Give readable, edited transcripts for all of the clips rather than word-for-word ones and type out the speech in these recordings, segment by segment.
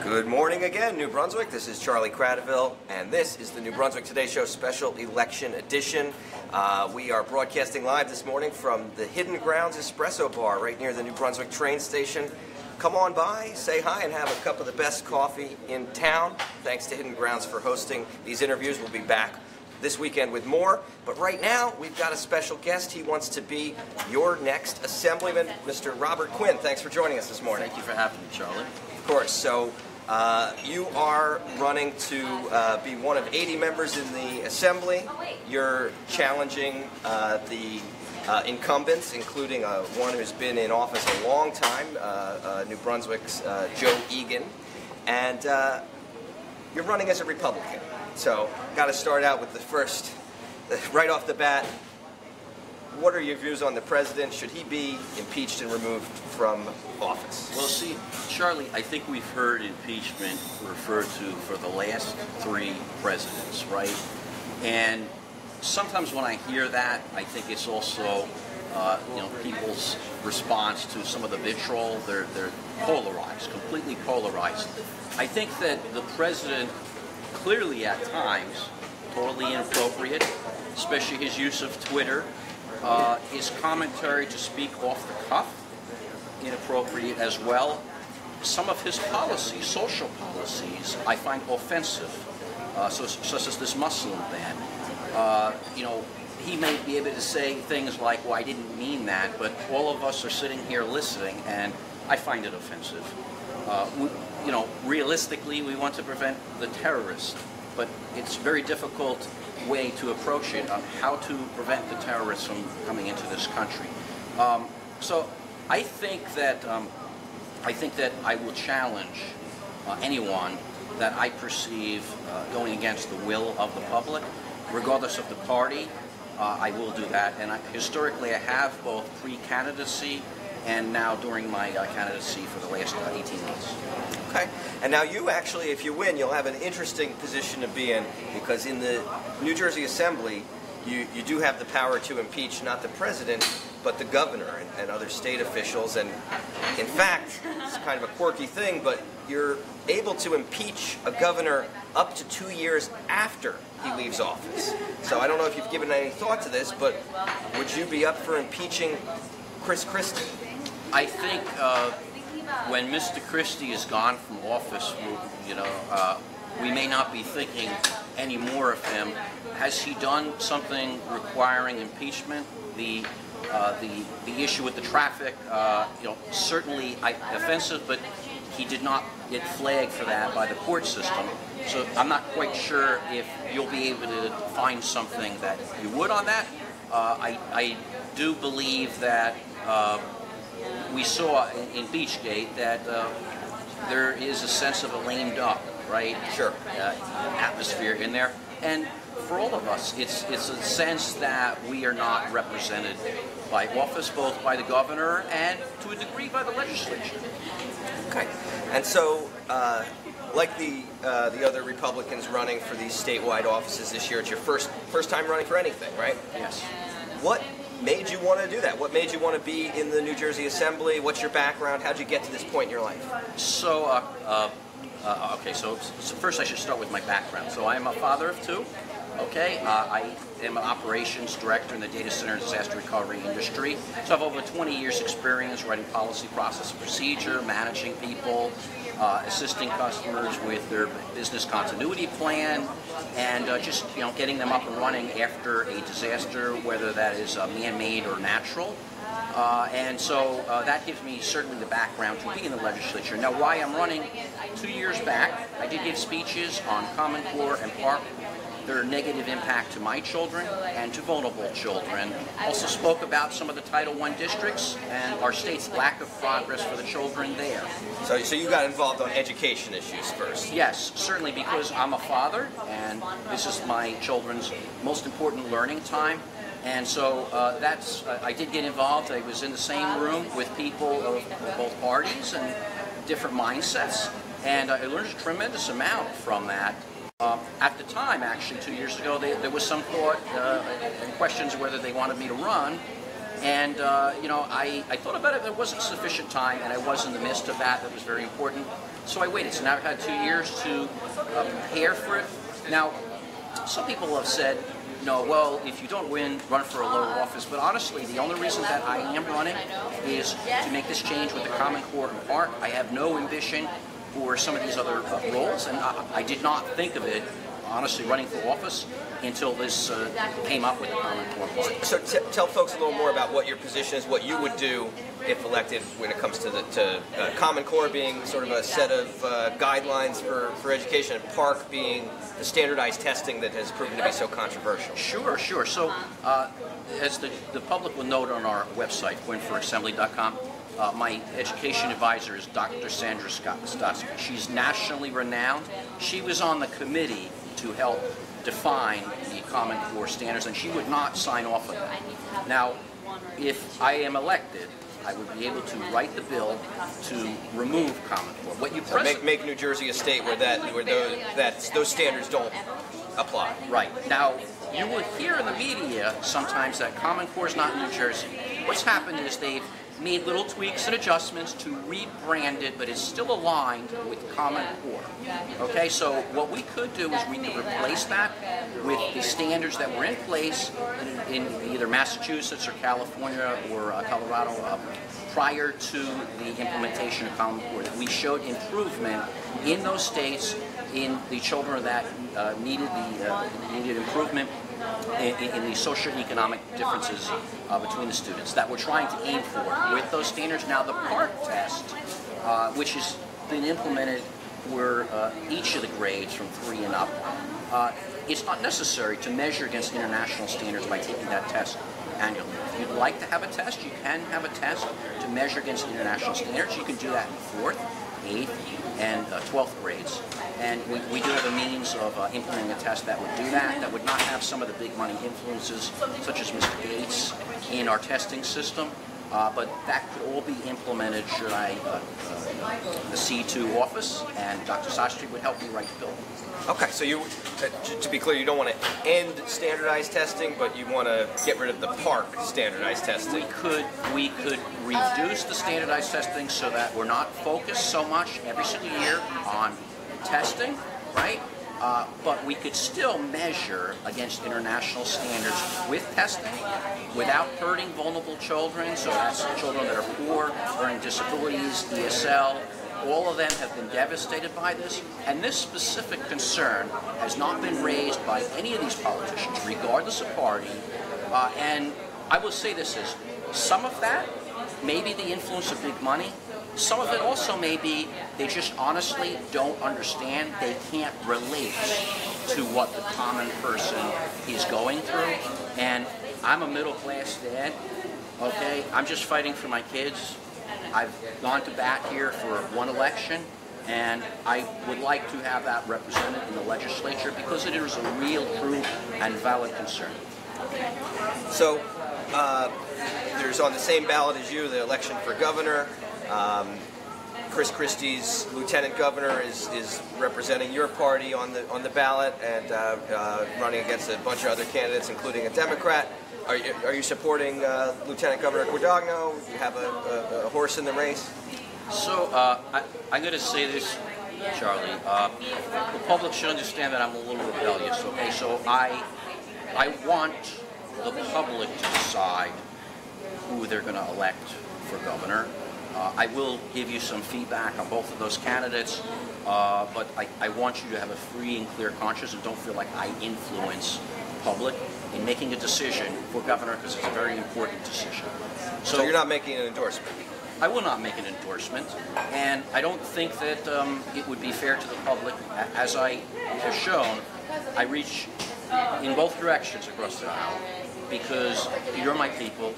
Good morning again, New Brunswick. This is Charlie Cradaville, and this is the New Brunswick Today Show Special Election Edition. We are broadcasting live this morning from the Hidden Grounds Espresso Bar right near the New Brunswick train station. Come on by, say hi, and have a cup of the best coffee in town. Thanks to Hidden Grounds for hosting these interviews. We'll be back this weekend with more, but right now we've got a special guest. He wants to be your next Assemblyman, Mr. Robert Quinn. Thanks for joining us this morning. Thank you for having me, Charlie. Of course. So you are running to be one of 80 members in the Assembly. You're challenging the incumbents, including one who's been in office a long time, New Brunswick's Joe Egan, and you're running as a Republican. So, got to start out with the first, right off the bat. What are your views on the president? Should he be impeached and removed from office? Well, see, Charlie, I think we've heard impeachment referred to for the last 3 presidents, right? And sometimes when I hear that, I think it's also, people's response to some of the vitriol. They're polarized, completely polarized. I think that the president, clearly at times, totally inappropriate, especially his use of Twitter. His commentary to speak off the cuff, inappropriate as well. Some of his policies, social policies, I find offensive, such as this Muslim ban. He may be able to say things like, well, I didn't mean that, but all of us are sitting here listening, and I find it offensive. Realistically, we want to prevent the terrorists, but it's a very difficult way to approach it on how to prevent the terrorists from coming into this country. So I think that I will challenge anyone that I perceive going against the will of the public, regardless of the party. I will do that, and historically I have both pre-candidacy and now during my candidacy for the last 18 months. Okay. And now you actually, if you win, you'll have an interesting position to be in, because in the New Jersey Assembly, you do have the power to impeach not the president, but the governor and other state officials. And in fact, it's kind of a quirky thing, but you're able to impeach a governor up to 2 years after he leaves office. So I don't know if you've given any thought to this, but would you be up for impeaching Chris Christie? I think when Mr. Christie is gone from office, we may not be thinking any more of him. Has he done something requiring impeachment? The issue with the traffic, certainly offensive, but he did not get flagged for that by the court system. So I'm not quite sure if you'll be able to find something that you would on that. I do believe that we saw in Beachgate that there is a sense of a lame duck, right? Sure. Atmosphere in there. And for all of us, it's a sense that we are not represented by office, both by the governor and to a degree by the legislature. Okay. And so, like the other Republicans running for these statewide offices this year, it's your first time running for anything, right? Yes. What made you want to do that? What made you want to be in the New Jersey Assembly? What's your background? How'd you get to this point in your life? So, so first I should start with my background. So I am a father of 2. Okay, I am an operations director in the data center and disaster recovery industry. So I have over 20 years experience writing policy, process, and procedure, managing people, assisting customers with their business continuity plan, and just getting them up and running after a disaster, whether that is man-made or natural. And so that gives me certainly the background to be in the legislature. Now, why I'm running, 2 years back, I did give speeches on Common Core and Park, their negative impact to my children and to vulnerable children. Also spoke about some of the Title I districts and our state's lack of progress for the children there. So you got involved on education issues first? Yes, certainly, because I'm a father and this is my children's most important learning time. And so I did get involved. I was in the same room with people of both parties and different mindsets. And I learned a tremendous amount from that. At the time, actually, 2 years ago, there was some thought and questions whether they wanted me to run. And, I thought about it, there wasn't sufficient time, and I was in the midst of that. That was very important. So I waited. So now I've had 2 years to prepare for it. Now, some people have said, well, if you don't win, run for a lower office. But honestly, the only reason that I am running is to make this change with the Common Core and Park. I have no ambition for some of these other roles, and I did not think of it, honestly, running for office until this came up with the Common Core Park. So tell folks a little more about what your position is, what you would do if elected when it comes to Common Core being sort of a set of guidelines for education, and Park being the standardized testing that has proven to be so controversial. Sure. So as the public will note on our website, QuinnForAssembly.com, my education advisor is Dr. Sandra Stotsky. She's nationally renowned. She was on the committee to help define the Common Core standards, and she would not sign off on that. Now, if I am elected, I would be able to write the bill to remove Common Core. What you make New Jersey a state where those standards don't apply. Right. Now, you will hear in the media sometimes that Common Core is not in New Jersey. What's happened is they've made little tweaks and adjustments to rebrand it, but it's still aligned with Common Core. Okay, so what we could do is we could replace that with the standards that were in place in either Massachusetts or California or Colorado prior to the implementation of Common Core. That we showed improvement in those states in the children that needed improvement in the socioeconomic differences between the students that we're trying to aim for with those standards. Now, the PARC test, which has been implemented for each of the grades from 3 and up, it's not necessary to measure against international standards by taking that test annually. If you'd like to have a test, you can have a test to measure against international standards. You can do that in 4th, 8th, and 12th grades. And we do have a means of implementing a test that would do that, that would not have some of the big money influences, such as Mr. Gates, in our testing system. But that could all be implemented should I accede to office, and Dr. Sastry would help me write the bill. Okay, so you, to be clear, you don't want to end standardized testing, but you want to get rid of the PARC standardized testing. We could reduce the standardized testing so that we're not focused so much every single year on testing, right? But we could still measure against international standards with testing without hurting vulnerable children. So that's children that are poor, learning disabilities, ESL. All of them have been devastated by this. And this specific concern has not been raised by any of these politicians, regardless of party. And I will say this is, some of that may be the influence of big money. Some of it also may be they just honestly don't understand, they can't relate to what the common person is going through. And I'm a middle-class dad, okay? I'm just fighting for my kids. I've gone to bat here for one election, and I would like to have that represented in the legislature because it is a real, true, and valid concern. So, there's on the same ballot as you, the election for governor. Chris Christie's lieutenant governor is representing your party on the ballot and running against a bunch of other candidates, including a Democrat. Are you supporting Lieutenant Governor Guadagno? Do you have a horse in the race? So I'm going to say this, Charlie. The public should understand that I'm a little rebellious. Okay, so I want the public to decide who they're going to elect for governor. I will give you some feedback on both of those candidates, but I want you to have a free and clear conscience and don't feel like I influence the public in making a decision for governor because it's a very important decision. So you're not making an endorsement? I will not make an endorsement, and I don't think that it would be fair to the public. As I have shown, I reach in both directions across the aisle because you're my people,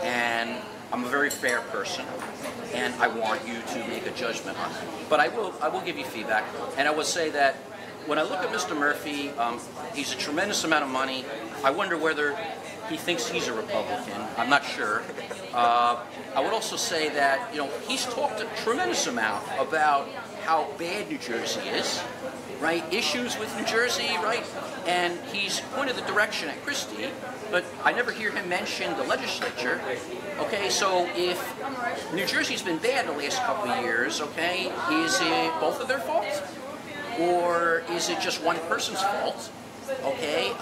and I'm a very fair person, and I want you to make a judgment on it. But I will give you feedback, and I will say that when I look at Mr. Murphy, he's a tremendous amount of money. I wonder whether he thinks he's a Republican. I'm not sure. I would also say that he's talked a tremendous amount about how bad New Jersey is, right? Issues with New Jersey, right? And he's pointed the direction at Christie but I never hear him mention the legislature. Okay, so if New Jersey's been bad the last couple of years, okay, is it both of their fault? Or is it just one person's fault? Okay,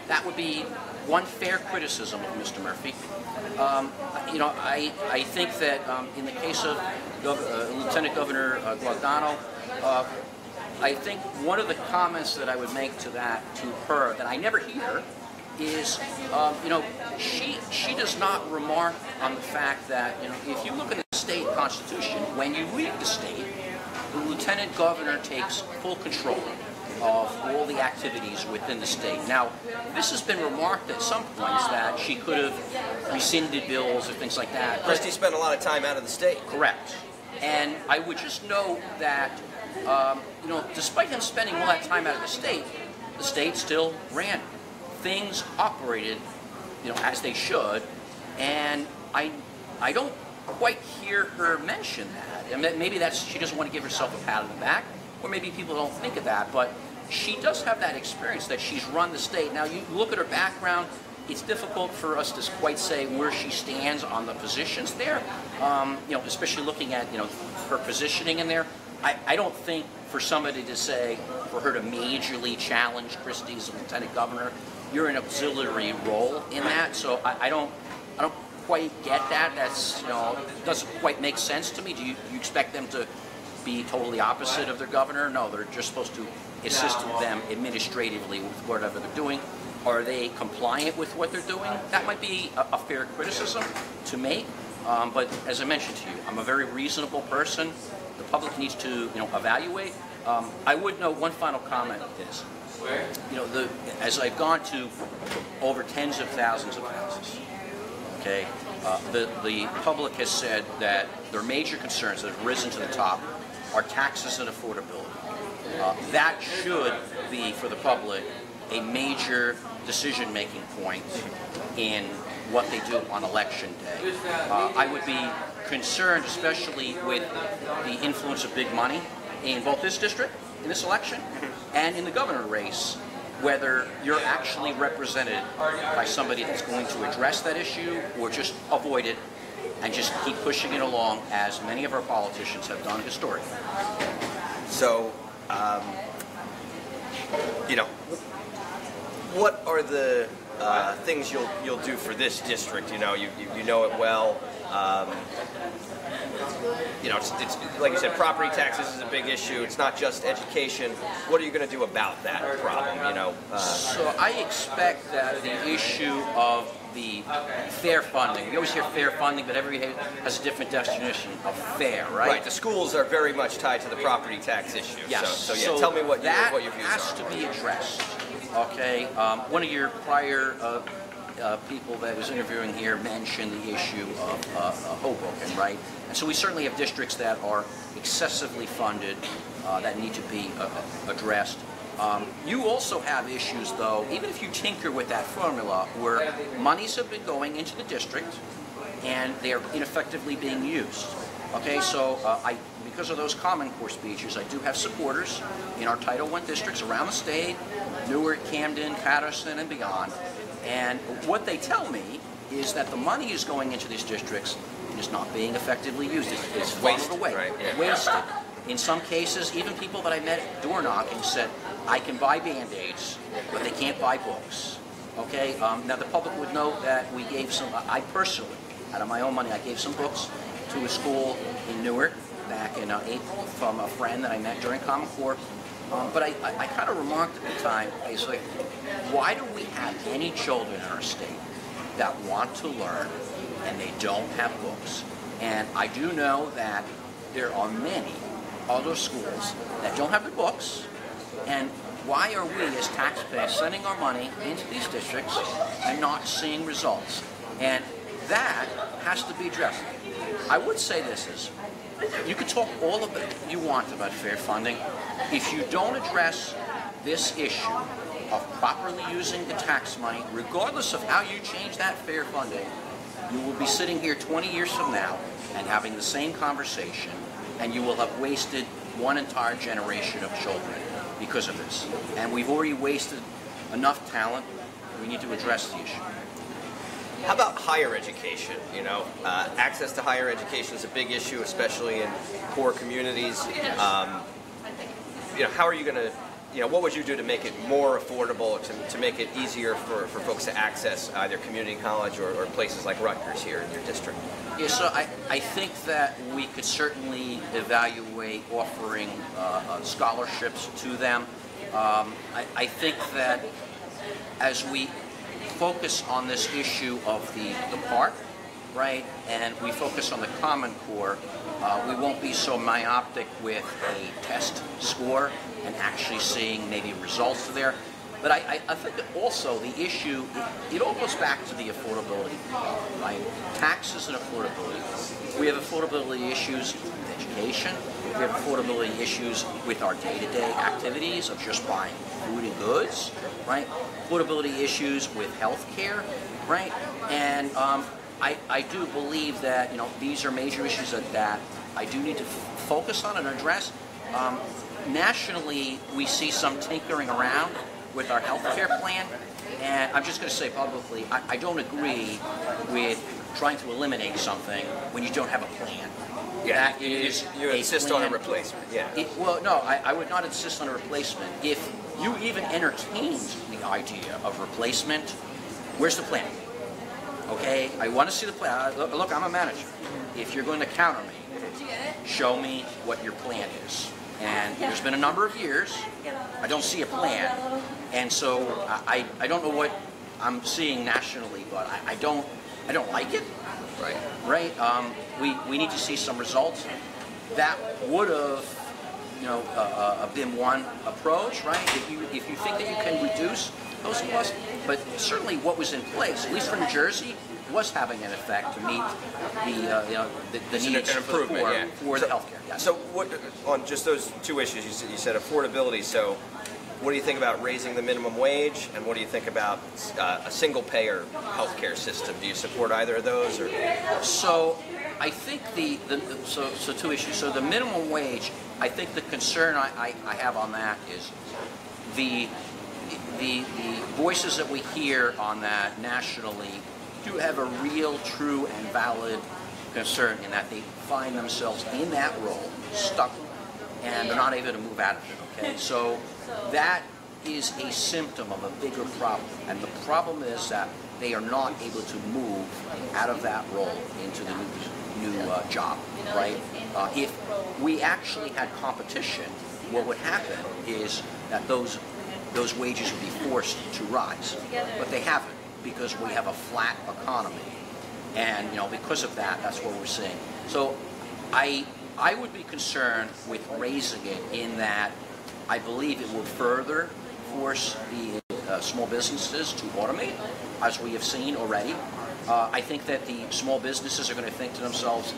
that would be one fair criticism of Mr. Murphy. You know, I think that in the case of Lieutenant Governor Guadagno, I think one of the comments that I would make to her that I never hear is, you know, she does not remark on the fact that, you know, if you look at the state constitution, when you leave the state, the lieutenant governor takes full control of all the activities within the state. Now, this has been remarked at some points that she could have rescinded bills or things like that. Christie spent a lot of time out of the state. Correct. And I would just note that, you know, despite him spending all that time out of the state still ran. Things operated, you know, as they should, and I don't quite hear her mention that. And maybe that's, she doesn't want to give herself a pat on the back, or maybe people don't think of that, but she does have that experience that she's run the state. Now, you look at her background, it's difficult for us to quite say where she stands on the positions there, you know, especially looking at, you know, her positioning in there. I don't think for somebody to say, for her to majorly challenge Christie as lieutenant governor, you're an auxiliary role in that, so I don't quite get that. That's, you know, doesn't quite make sense to me. Do you expect them to be totally opposite of their governor? No, they're just supposed to assist them administratively with whatever they're doing. Are they compliant with what they're doing? That might be a fair criticism to make, but as I mentioned to you, I'm a very reasonable person. The public needs to, you know, evaluate. I would note one final comment is, you know, as I've gone to over tens of thousands of houses, okay, the public has said that their major concerns that have risen to the top are taxes and affordability. That should be, for the public, a major decision-making point in what they do on election day. I would be concerned, especially with the influence of big money in both this district, in this election, and in the governor race, whether you're actually represented by somebody that's going to address that issue or just avoid it and just keep pushing it along, as many of our politicians have done historically. So, you know, what are the things you'll do for this district? You know, you know it well. You know, it's like you said, property taxes is a big issue. It's not just education. What are you going to do about that problem? You know. So I expect that the issue of the fair funding. We always hear fair funding, but everybody has a different definition of fair, right? Right. The schools are very much tied to the property tax issue. Yes. So yeah, tell me what your views are. That has to be addressed. Okay. One of your prior people that was interviewing here mentioned the issue of Hoboken, right? And so we certainly have districts that are excessively funded that need to be addressed. You also have issues, though, even if you tinker with that formula, where monies have been going into the district and they're ineffectively being used. Okay, so because of those Common Core speeches, I do have supporters in our Title I districts around the state, Newark, Camden, Patterson, and beyond. And what they tell me is that the money is going into these districts and is not being effectively used. It's wasted away, right? Yeah. Wasted. In some cases, even people that I met door knocking said, I can buy Band-Aids, but they can't buy books. Okay, now the public would know that we gave some, I personally, out of my own money, I gave some books to a school in Newark back in April from a friend that I met during Common Core. But I kind of remarked at the time, I was like, why do we have any children in our state that want to learn and they don't have books? And I do know that there are many other schools that don't have the books, and why are we as taxpayers sending our money into these districts and not seeing results? And that has to be addressed. I would say this is, you can talk all of it you want about fair funding. If you don't address this issue of properly using the tax money, regardless of how you change that fair funding, you will be sitting here 20 years from now and having the same conversation, and you will have wasted one entire generation of children because of this. And we've already wasted enough talent. We need to address the issue. How about higher education? You know, access to higher education is a big issue, especially in poor communities. You know, how are you going to, you know, what would you do to make it more affordable, to make it easier for folks to access either community college or places like Rutgers here in your district? Yeah, so I think that we could certainly evaluate offering scholarships to them. I think that as we focus on this issue of the park, right, and we focus on the Common Core, we won't be so myopic with a test score and actually seeing maybe results there. But I think that also the issue, it all goes back to the affordability, right? Taxes and affordability. We have affordability issues with education. We have affordability issues with our day-to-day activities of just buying food and goods, right? Affordability issues with health care, right? And I do believe that, you know, these are major issues that I do need to focus on and address. Nationally, we see some tinkering around with our health care plan, and I'm just going to say publicly, I don't agree with trying to eliminate something when you don't have a plan. Yeah, that is you insist on a replacement. Yeah. Well, no, I would not insist on a replacement. If you even entertained the idea of replacement, where's the plan? Okay, I want to see the plan. Look, I'm a manager. If you're going to counter me, show me what your plan is. And there's been a number of years, I don't see a plan, and so I don't know what I'm seeing nationally, but I don't like it. Right. Right. We need to see some results. That would have, you know, been one approach, right? If you think that you can reduce those costs, but certainly what was in place, at least for New Jersey, was having an effect to meet the needs for the poor, for the healthcare. Yes. So what, on just those two issues, you said affordability. So what do you think about raising the minimum wage, and what do you think about a single-payer healthcare system? Do you support either of those? Or? So I think so two issues. So the minimum wage, I think the concern I have on that is the voices that we hear on that nationally do have a real, true, and valid concern in that they find themselves in that role, stuck, and they're not able to move out of it, okay? So that is a symptom of a bigger problem, and the problem is that they are not able to move out of that role into the new job, right? If we actually had competition, what would happen is that those wages would be forced to rise, but they haven't, because we have a flat economy, and you know, because of that, that's what we're seeing. So I would be concerned with raising it in that I believe it will further force the small businesses to automate, as we have seen already. I think that the small businesses are going to think to themselves,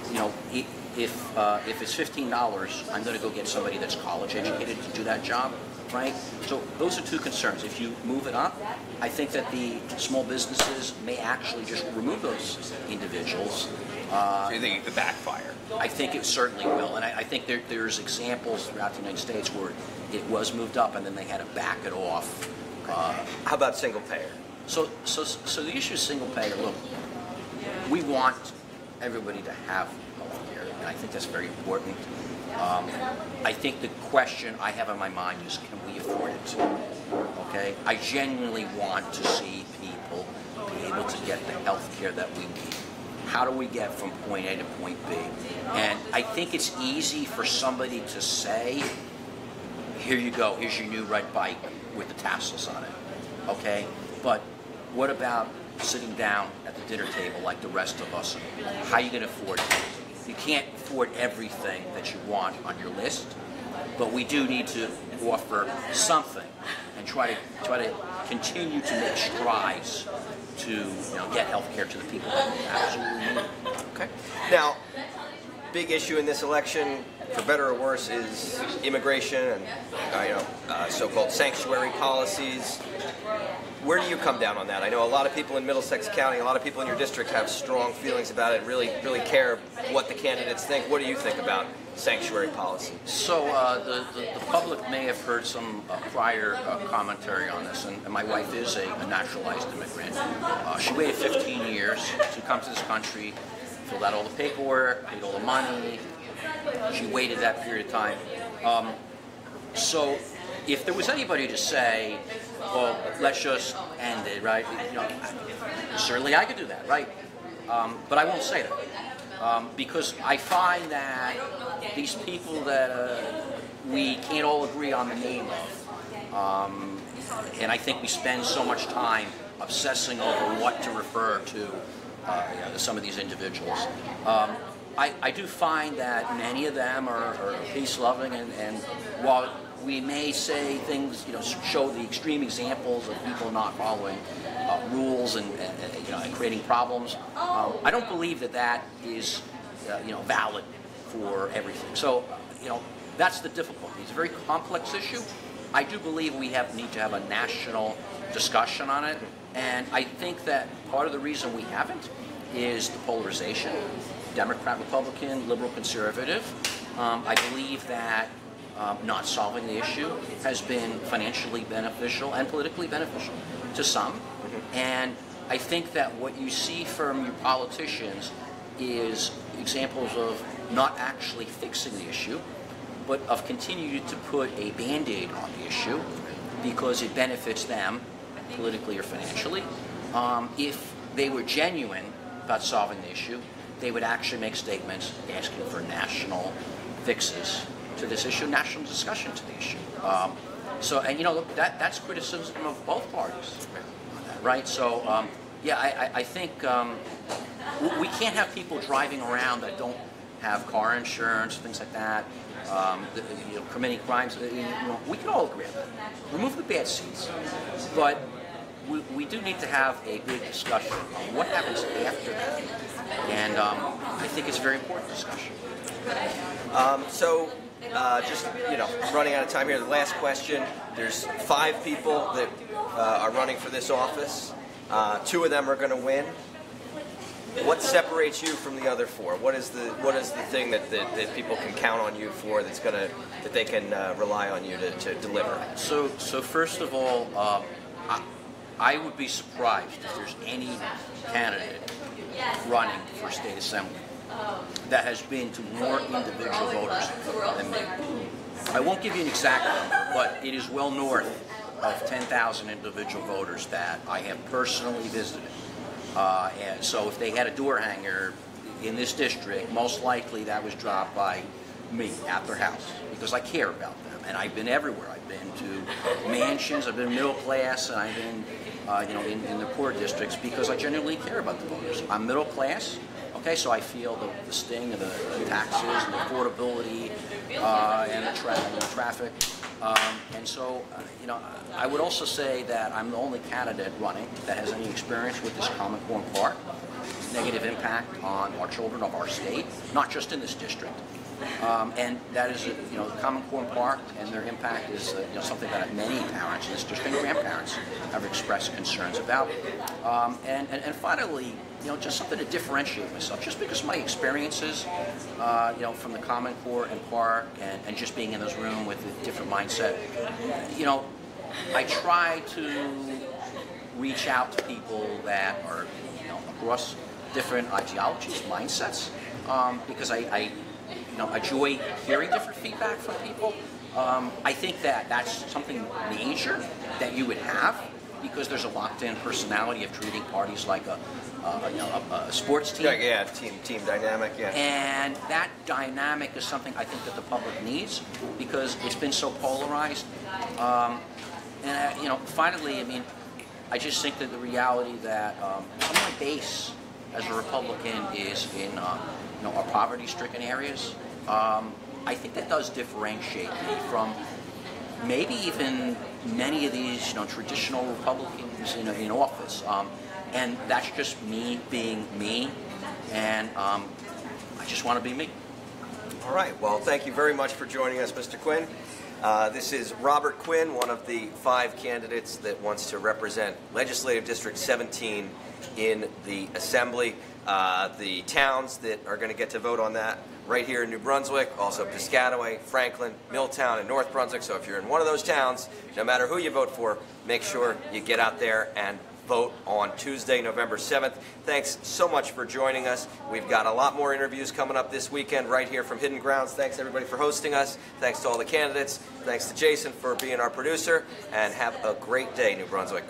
you know, if it's $15, I'm going to go get somebody that's college educated to do that job. Right? So those are two concerns. If you move it up, I think that the small businesses may actually just remove those individuals. So you think it could backfire? I think it certainly will. And I think there's examples throughout the United States where it was moved up and then they had to back it off. How about single payer? So the issue is single payer. Look, we want everybody to have health care, and I think that's very important. I think the question I have in my mind is, can we afford it? Okay? I genuinely want to see people be able to get the health care that we need. How do we get from point A to point B? And I think it's easy for somebody to say, here you go, here's your new red bike with the tassels on it. Okay? But what about sitting down at the dinner table like the rest of us? How are you going to afford it? You can't afford everything that you want on your list, but we do need to offer something and try to continue to make strides to get health care to the people that absolutely need it. Okay. Now, big issue in this election, for better or worse, is immigration and so-called sanctuary policies. Where do you come down on that? I know a lot of people in Middlesex County, a lot of people in your district have strong feelings about it, really care what the candidates think. What do you think about sanctuary policy? So the public may have heard some prior commentary on this, and my wife is a naturalized immigrant. She waited 15 years to come to this country, filled out all the paperwork, paid all the money. She waited that period of time. So if there was anybody to say, well, let's just end it, right? Certainly I could do that, right? But I won't say that. Because I find that these people that we can't all agree on the name of, and I think we spend so much time obsessing over what to refer to some of these individuals. I do find that many of them are peace-loving, and while we may say things, show the extreme examples of people not following rules and creating problems, I don't believe that is valid for everything. So that's the difficulty. It's a very complex issue. I do believe we need to have a national discussion on it, and I think that part of the reason we haven't is the polarization. Democrat, Republican, liberal, conservative. I believe that not solving the issue has been financially beneficial and politically beneficial to some. And I think that what you see from your politicians is examples of not actually fixing the issue, but of continuing to put a Band-Aid on the issue because it benefits them politically or financially. If they were genuine about solving the issue, they would actually make statements asking for national fixes to this issue, national discussion to the issue. That's criticism of both parties, right? So, I think we can't have people driving around that don't have car insurance, things like that, committing crimes. We can all agree on that. Remove the bad seats, but we do need to have a big discussion on what happens after that, and I think it's a very important discussion. Just running out of time here. The last question. There's 5 people that are running for this office. 2 of them are going to win. What separates you from the other 4? What is the thing that people can count on you for that they can rely on you to deliver? So first of all, I would be surprised if there's any candidate running for state assembly that has been to more individual voters than me. I won't give you an exact number, but it is well north of 10,000 individual voters that I have personally visited. And so if they had a door hanger in this district, most likely that was dropped by me at their house because I care about them. And I've been everywhere. I've been to mansions, I've been middle class, and I've been in the poor districts because I genuinely care about the voters. I'm middle class. Okay, so I feel the sting of the taxes and the affordability and the traffic. And so, I would also say that I'm the only candidate running that has any experience with this Common Core Park, negative impact on our children of our state, not just in this district. And that is, Common Core Park and their impact is something that many parents in this district and grandparents have expressed concerns about. And finally, just something to differentiate myself. Just because my experiences, from the Common Core and Park and just being in this room with a different mindset, I try to reach out to people that are, across different ideologies, mindsets, because I enjoy hearing different feedback from people. I think that's something major that you would have because there's a locked-in personality of treating parties like a sports team. Yeah, team dynamic, yeah. And that dynamic is something I think that the public needs because it's been so polarized. Finally, I just think that the reality that some of my base as a Republican is in our poverty-stricken areas. I think that does differentiate me from maybe even many of these traditional Republicans in office. And that's just me being me, and I just want to be me. All right. Well, thank you very much for joining us, Mr. Quinn. This is Robert Quinn, one of the 5 candidates that wants to represent Legislative District 17 in the Assembly. the towns that are going to get to vote on that right here in New Brunswick, also Piscataway, Franklin, Milltown, and North Brunswick. So if you're in one of those towns, no matter who you vote for, make sure you get out there and vote on Tuesday, November 7th. Thanks so much for joining us. We've got a lot more interviews coming up this weekend right here from Hidden Grounds. Thanks everybody for hosting us. Thanks to all the candidates. Thanks to Jason for being our producer. And have a great day, New Brunswick.